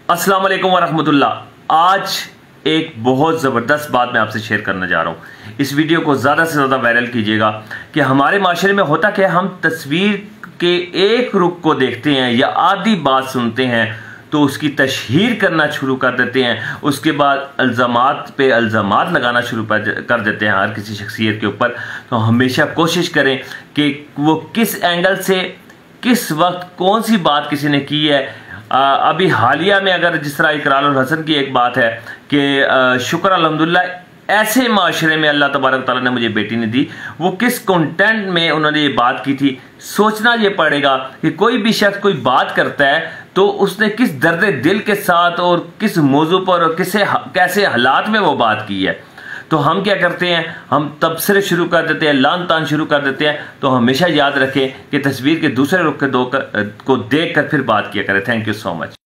अस्सलाम वालेकुम वरहमतुल्लाह। आज एक बहुत ज़बरदस्त बात मैं आपसे शेयर करने जा रहा हूँ। इस वीडियो को ज़्यादा से ज़्यादा वायरल कीजिएगा कि हमारे माशरे में होता क्या है, हम तस्वीर के एक रुख को देखते हैं या आधी बात सुनते हैं तो उसकी तशहीर करना शुरू कर देते हैं। उसके बाद अल्ज़ामात पे अल्ज़ामात लगाना शुरू कर देते हैं हर किसी शख्सियत के ऊपर। तो हमेशा कोशिश करें कि वो किस एंगल से किस वक्त कौन सी बात किसी ने की है। अभी हालिया में अगर जिस तरह इकरार और हसन की एक बात है कि शुक्र अल्हम्दुलिल्लाह ऐसे माशरे में अल्लाह तबारक ताला ने मुझे बेटी ने दी, वो किस कंटेंट में उन्होंने ये बात की थी। सोचना ये पड़ेगा कि कोई भी शख्स कोई बात करता है तो उसने किस दर्द दिल के साथ और किस मौजू पर और कैसे हालात में वो बात की है। तो हम क्या करते हैं, हम तबसरे शुरू कर देते हैं, लान तान शुरू कर देते हैं। तो हमेशा याद रखें कि तस्वीर के दूसरे रुख को देख कर फिर बात किया करें। Thank you so much.